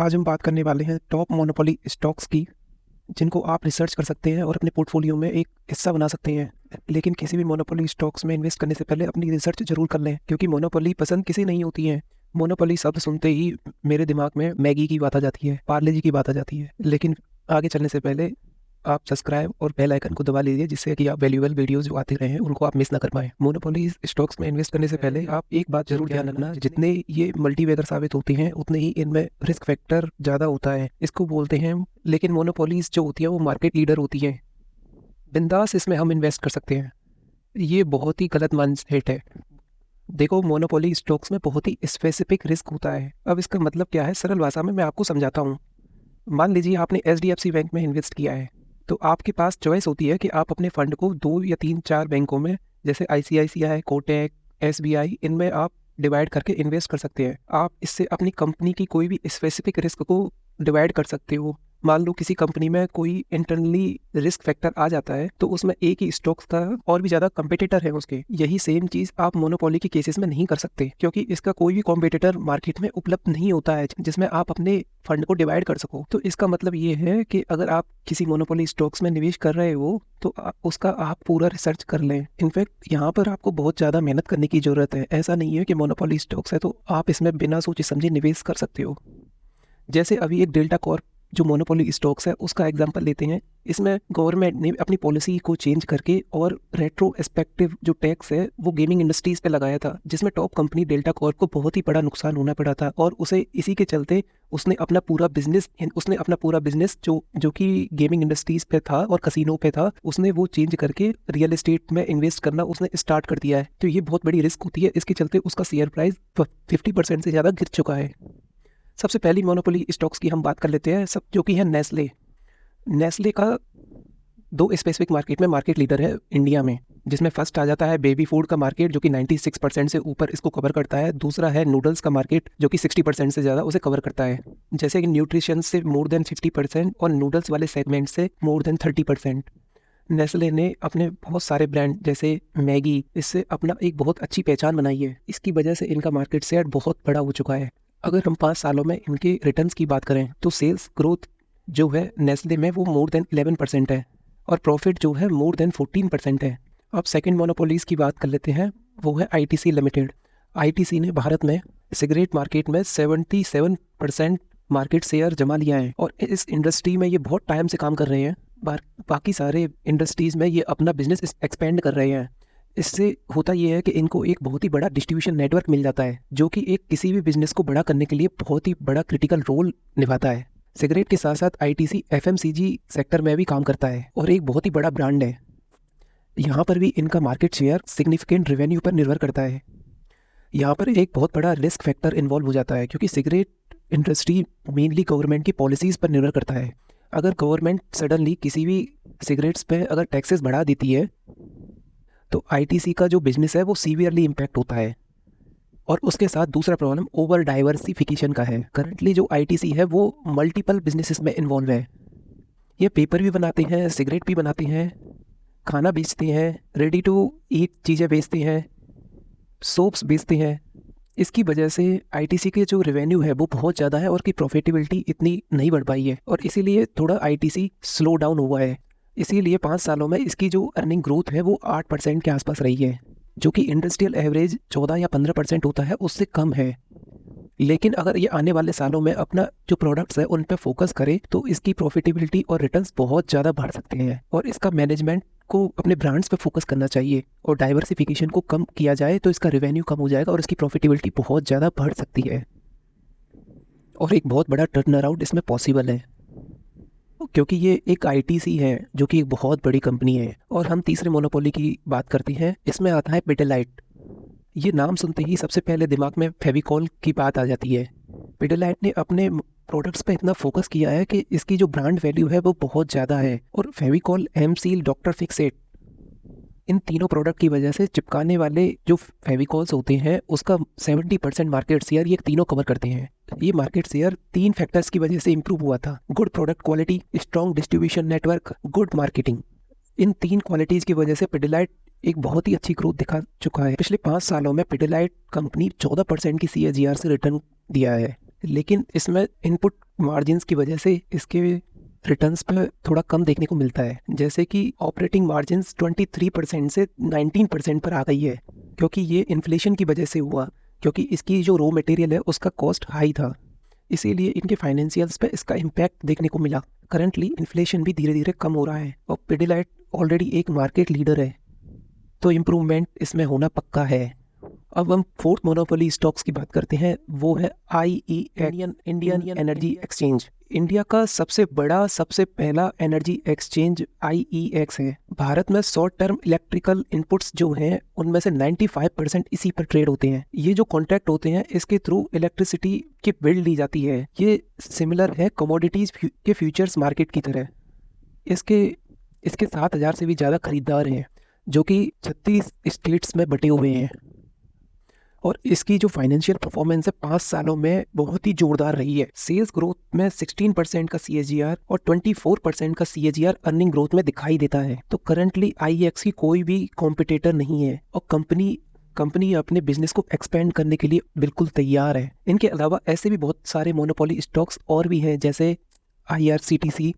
आज हम बात करने वाले हैं टॉप मोनोपोली स्टॉक्स की, जिनको आप रिसर्च कर सकते हैं और अपने पोर्टफोलियो में एक हिस्सा बना सकते हैं। लेकिन किसी भी मोनोपोली स्टॉक्स में इन्वेस्ट करने से पहले अपनी रिसर्च जरूर कर लें, क्योंकि मोनोपोली पसंद किसी नहीं होती है। मोनोपोली शब्द सुनते ही मेरे दिमाग में मैगी की बात आ जाती है, पार्ले जी की बात आ जाती है। लेकिन आगे चलने से पहले आप सब्सक्राइब और बेल आइकन को दबा लीजिए, जिससे कि आप वैल्यूएबल वीडियोस जो आते रहे हैं उनको आप मिस ना कर पाएं। मोनोपोली स्टॉक्स में इन्वेस्ट करने से पहले आप एक बात जरूर ध्यान रखना, जितने ये मल्टीबैगर साबित होते हैं उतने ही इनमें रिस्क फैक्टर ज़्यादा होता है, इसको बोलते हैं। लेकिन मोनोपोलीज जो होती है वो मार्केट लीडर होती है, बिंदास इसमें हम इन्वेस्ट कर सकते हैं। ये बहुत ही गलत माइंडसेट है। देखो, मोनोपोली स्टॉक्स में बहुत ही स्पेसिफिक रिस्क होता है। अब इसका मतलब क्या है, सरल भाषा में मैं आपको समझाता हूँ। मान लीजिए आपने HDFC बैंक में इन्वेस्ट किया है, तो आपके पास चॉइस होती है कि आप अपने फंड को 2 या 3-4 बैंकों में, जैसे ICICI, कोटक, SBI, इनमें आप डिवाइड करके इन्वेस्ट कर सकते हैं। आप इससे अपनी कंपनी की कोई भी स्पेसिफिक रिस्क को डिवाइड कर सकते हो। मान लो किसी कंपनी में कोई इंटरनली रिस्क फैक्टर आ जाता है, तो उसमें एक ही स्टॉक्स का और भी ज़्यादा कंपेटिटर है उसके। यही सेम चीज़ आप मोनोपोली के केसेस में नहीं कर सकते, क्योंकि इसका कोई भी कॉम्पिटिटर मार्केट में उपलब्ध नहीं होता है जिसमें आप अपने फंड को डिवाइड कर सको। तो इसका मतलब ये है कि अगर आप किसी मोनोपोली स्टॉक्स में निवेश कर रहे हो तो उसका आप पूरा रिसर्च कर लें। इनफैक्ट यहाँ पर आपको बहुत ज़्यादा मेहनत करने की ज़रूरत है। ऐसा नहीं है कि मोनोपोली स्टॉक्स है तो आप इसमें बिना सोचे समझे निवेश कर सकते हो। जैसे अभी एक डेल्टा कॉर्प जो मोनोपोली स्टॉक्स है उसका एग्जांपल लेते हैं। इसमें गवर्नमेंट ने अपनी पॉलिसी को चेंज करके और रेट्रोस्पेक्टिव जो टैक्स है वो गेमिंग इंडस्ट्रीज पे लगाया था, जिसमें टॉप कंपनी डेल्टा कॉर्प को बहुत ही बड़ा नुकसान होना पड़ा था। और उसे इसी के चलते उसने अपना पूरा बिजनेस जो कि गेमिंग इंडस्ट्रीज पे था और कसिनो पे था, उसने वो चेंज करके रियल एस्टेट में इन्वेस्ट करना उसने स्टार्ट कर दिया है। तो ये बहुत बड़ी रिस्क होती है। इसके चलते उसका शेयर प्राइस 50% से ज़्यादा गिर चुका है। सबसे पहली मोनोपोली स्टॉक्स की हम बात कर लेते हैं, सब जो कि है नेस्ले। नेस्ले का 2 स्पेसिफिक मार्केट में मार्केट लीडर है इंडिया में, जिसमें फर्स्ट आ जाता है बेबी फूड का मार्केट, जो कि 96% से ऊपर इसको कवर करता है। दूसरा है नूडल्स का मार्केट, जो कि 60% से ज़्यादा उसे कवर करता है। जैसे कि न्यूट्रिशन से मोर देन 50% और नूडल्स वाले सेगमेंट से मोर देन 30%। नेस्ले ने अपने बहुत सारे ब्रांड जैसे मैगी, इससे अपना एक बहुत अच्छी पहचान बनाई है। इसकी वजह से इनका मार्केट शेयर बहुत बड़ा हो चुका है। अगर हम 5 सालों में इनके रिटर्न्स की बात करें तो सेल्स ग्रोथ जो है नेस्ले में वो मोर देन 11% है और प्रॉफिट जो है मोर देन 14% है। अब सेकंड मोनोपोलीज की बात कर लेते हैं, वो है ITC लिमिटेड। ITC ने भारत में सिगरेट मार्केट में 77% मार्केट शेयर जमा लिया है और इस इंडस्ट्री में ये बहुत टाइम से काम कर रहे हैं। बाकी सारे इंडस्ट्रीज़ में ये अपना बिजनेस एक्सपेंड कर रहे हैं। इससे होता ये है कि इनको एक बहुत ही बड़ा डिस्ट्रीब्यूशन नेटवर्क मिल जाता है, जो कि एक किसी भी बिजनेस को बड़ा करने के लिए बहुत ही बड़ा क्रिटिकल रोल निभाता है। सिगरेट के साथ साथ ITC FMCG सेक्टर में भी काम करता है और एक बहुत ही बड़ा ब्रांड है। यहाँ पर भी इनका मार्केट शेयर सिग्निफिकेंट रेवेन्यू पर निर्भर करता है। यहाँ पर एक बहुत बड़ा रिस्क फैक्टर इन्वॉल्व हो जाता है, क्योंकि सिगरेट इंडस्ट्री मेनली गवर्नमेंट की पॉलिसीज़ पर निर्भर करता है। अगर गवर्नमेंट सडनली किसी भी सिगरेट्स पे अगर टैक्सेस बढ़ा देती है तो ITC का जो बिजनेस है वो सीवियरली इम्पैक्ट होता है। और उसके साथ दूसरा प्रॉब्लम ओवर डाइवर्सिफिकेशन का है। करंटली जो ITC है वो मल्टीपल बिजनेसेस में इन्वॉल्व है। ये पेपर भी बनाते हैं, सिगरेट भी बनाते हैं, खाना बेचते हैं, रेडी टू ईट चीज़ें बेचते हैं, सोप्स बेचते हैं। इसकी वजह से ITC के जो रेवेन्यू है वो बहुत ज़्यादा है और की प्रॉफिटेबिलिटी इतनी नहीं बढ़ पाई है और इसीलिए थोड़ा ITC स्लो डाउन हुआ है। इसीलिए 5 सालों में इसकी जो अर्निंग ग्रोथ है वो 8% के आसपास रही है, जो कि इंडस्ट्रियल एवरेज 14 या 15% होता है, उससे कम है। लेकिन अगर ये आने वाले सालों में अपना जो प्रोडक्ट्स है उन पर फोकस करे तो इसकी प्रॉफिटेबिलिटी और रिटर्न्स बहुत ज़्यादा बढ़ सकते हैं। और इसका मैनेजमेंट को अपने ब्रांड्स पे फोकस करना चाहिए और डाइवर्सिफिकेशन को कम किया जाए तो इसका रेवेन्यू कम हो जाएगा और इसकी प्रॉफिटेबिलिटी बहुत ज़्यादा बढ़ सकती है और एक बहुत बड़ा टर्न अराउंड इसमें पॉसिबल है, क्योंकि ये एक ITC है जो कि एक बहुत बड़ी कंपनी है। और हम तीसरे मोनोपोली की बात करते हैं, इसमें आता है पिडिलाइट। ये नाम सुनते ही सबसे पहले दिमाग में फेविकॉल की बात आ जाती है। पिडिलाइट ने अपने प्रोडक्ट्स पे इतना फोकस किया है कि इसकी जो ब्रांड वैल्यू है वो बहुत ज़्यादा है। और फेविकॉल, M-Seal, डॉक्टर फिक्सेट, इन तीनों प्रोडक्ट की वजह से चिपकाने वाले जो फेविकॉल्स होते हैं उसका 70% मार्केट शेयर ये तीनों कवर करते हैं। ये मार्केट शेयर 3 फैक्टर्स की वजह से इंप्रूव हुआ था: good product quality, strong distribution network, good marketing. इन 3 क्वालिटीज़ की वजह से पिडिलाइट एक बहुत ही अच्छी ग्रोथ दिखा चुका है। पिछले 5 सालों में पिडिलाइट कंपनी 14% की CAGR से रिटर्न दिया है। लेकिन इसमें इनपुट मार्जिन्स की वजह से इसके रिटर्न्स पे थोड़ा कम देखने को मिलता है। जैसे कि ऑपरेटिंग मार्जिन्स 23% से 19% पर आ गई है, क्योंकि ये इन्फ्लेशन की वजह से हुआ, क्योंकि इसकी जो रॉ मटेरियल है उसका कॉस्ट हाई था, इसीलिए इनके फाइनेंशियल्स पे इसका इम्पैक्ट देखने को मिला। करंटली इन्फ्लेशन भी धीरे धीरे कम हो रहा है और पिडिलाइट ऑलरेडी एक मार्केट लीडर है, तो इम्प्रूवमेंट इसमें होना पक्का है। अब हम फोर्थ मोनोपोली स्टॉक्स की बात करते हैं, वो है इंडियन एनर्जी एक्सचेंज। इंडिया का सबसे बड़ा सबसे पहला एनर्जी एक्सचेंज IEX है। भारत में शॉर्ट टर्म इलेक्ट्रिकल इनपुट्स जो हैं उनमें से 95% इसी पर ट्रेड होते हैं। ये जो कॉन्ट्रैक्ट होते हैं इसके थ्रू इलेक्ट्रिसिटी की बिल ली जाती है। ये सिमिलर है कमोडिटीज के फ्यूचर्स मार्केट की तरह। इसके इसके 7,000 से भी ज़्यादा खरीदार हैं, जो कि 36 स्टेट्स में बटे हुए हैं। और इसकी जो फाइनेंशियल परफॉर्मेंस है 5 सालों में बहुत ही जोरदार रही है। सेल्स ग्रोथ में 16% का CAGR और 24% का CAGR अर्निंग ग्रोथ में दिखाई देता है। तो करंटली IEX की कोई भी कॉम्पिटिटर नहीं है और कंपनी अपने बिजनेस को एक्सपेंड करने के लिए बिल्कुल तैयार है। इनके अलावा ऐसे भी बहुत सारे मोनोपोली स्टॉक्स और भी हैं, जैसे IRCTC,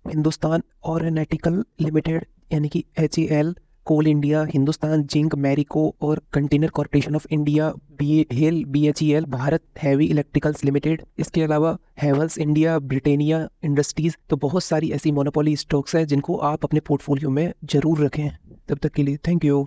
हिंदुस्तान ऑर्गेनाइटिकल लिमिटेड यानी कि HAL, कोल इंडिया, हिंदुस्तान जिंक, मैरिको और container corporation of India, BHEL, Bharat heavy electricals limited. इसके अलावा हैवल्स इंडिया, ब्रिटेनिया इंडस्ट्रीज। तो बहुत सारी ऐसी मोनोपोली स्टॉक्स हैं जिनको आप अपने पोर्टफोलियो में ज़रूर रखें। तब तक के लिए थैंक यू।